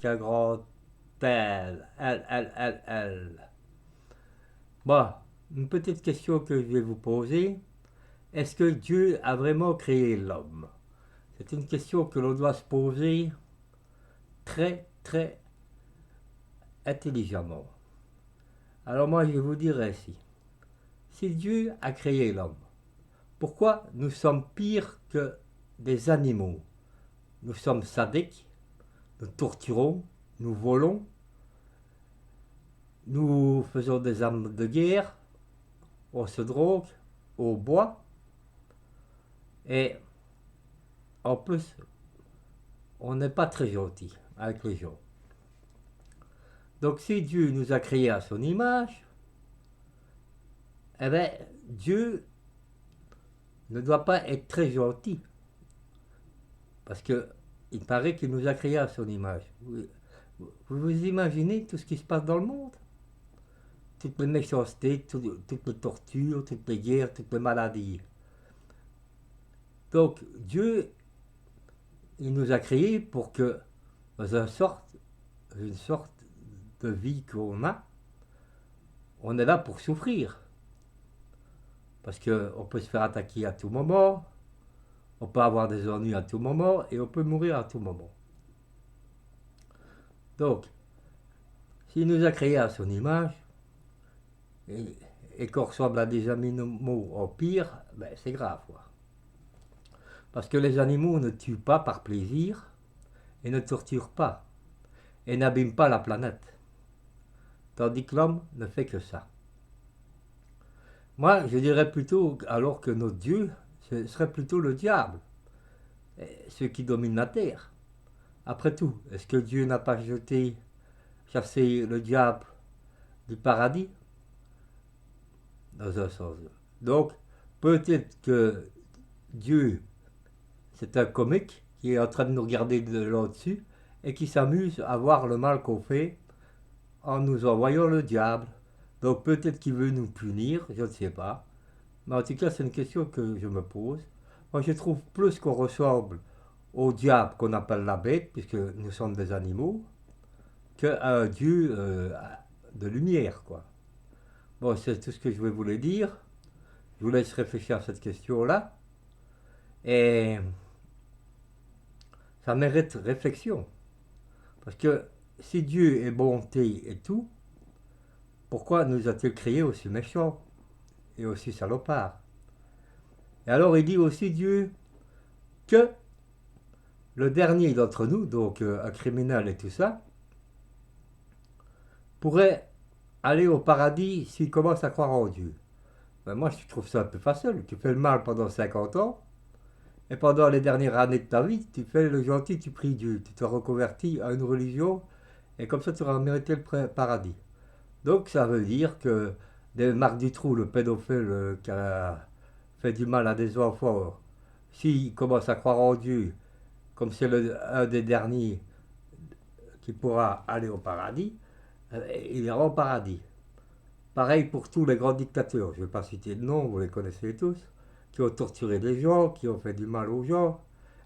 qu'un grand L, L, L, L, L. Bon, une petite question que je vais vous poser. Est-ce que Dieu a vraiment créé l'homme? C'est une question que l'on doit se poser très, très intelligemment. Alors moi, je vous dirais ainsi. Si Dieu a créé l'homme, pourquoi nous sommes pires que des animaux? Nous sommes sadiques, nous torturons, nous volons, nous faisons des armes de guerre, on se drogue, on boit, et en plus, on n'est pas très gentil avec les gens. Donc si Dieu nous a créés à son image, eh bien, Dieu ne doit pas être très gentil. Parce que il paraît qu'il nous a créés à son image. Vous imaginez tout ce qui se passe dans le monde? Toutes les méchancetés, toutes les tortures, toutes les guerres, toutes les maladies. Donc Dieu, il nous a créés pour que, dans une sorte de vie qu'on a, on est là pour souffrir. Parce qu'on peut se faire attaquer à tout moment, on peut avoir des ennuis à tout moment et on peut mourir à tout moment. Donc, s'il nous a créés à son image et, et qu'on ressemble à des animaux en pire, ben c'est grave, quoi. Parce que les animaux ne tuent pas par plaisir et ne torturent pas et n'abîment pas la planète. Tandis que l'homme ne fait que ça. Moi, je dirais plutôt alors que notre Dieu, ce serait plutôt le diable, ceux qui dominent la terre. Après tout, est-ce que Dieu n'a pas chassé le diable du paradis? Dans un sens. Donc, peut-être que Dieu, c'est un comique qui est en train de nous regarder de là-dessus et qui s'amuse à voir le mal qu'on fait en nous envoyant le diable. Donc peut-être qu'il veut nous punir, je ne sais pas. Mais en tout cas, c'est une question que je me pose. Moi, je trouve plus qu'on ressemble au diable qu'on appelle la bête, puisque nous sommes des animaux, qu'à un Dieu de lumière, quoi. Bon, c'est tout ce que je vais vous le dire. Je vous laisse réfléchir à cette question-là. Et ça mérite réflexion. Parce que si Dieu est bonté et tout, pourquoi nous a-t-il créés aussi méchants et aussi salopards? Et alors il dit aussi Dieu que le dernier d'entre nous, donc un criminel et tout ça, pourrait aller au paradis s'il commence à croire en Dieu. Ben moi je trouve ça un peu facile. Tu fais le mal pendant 50 ans, et pendant les dernières années de ta vie, tu fais le gentil, tu pries Dieu, tu te reconvertis à une religion, et comme ça tu auras mérité le paradis. Donc ça veut dire que Marc Dutroux, le pédophile qui a fait du mal à des enfants, s'il commence à croire en Dieu, comme c'est un des derniers qui pourra aller au paradis, il ira au paradis. Pareil pour tous les grands dictateurs, je ne vais pas citer de nom, vous les connaissez tous, qui ont torturé des gens, qui ont fait du mal aux gens,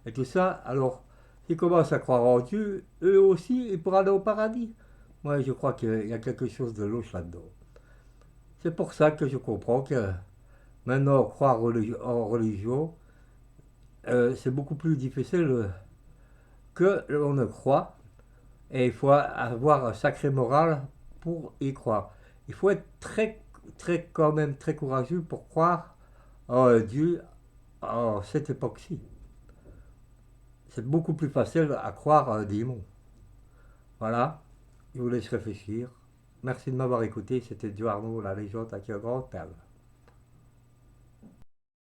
et tout ça. Alors, s'ils commencent à croire en Dieu, eux aussi, ils pourront aller au paradis. Moi, je crois qu'il y a quelque chose de louche là-dedans. C'est pour ça que je comprends que maintenant, croire en religion, c'est beaucoup plus difficile que l'on ne croit. Et il faut avoir un sacré moral pour y croire. Il faut être très, très, quand même très courageux pour croire en Dieu en cette époque-ci. C'est beaucoup plus facile à croire à un démon. Voilà, je vous laisse réfléchir. Merci de m'avoir écouté. C'était Joe Arnaud, la légende avec un grand L.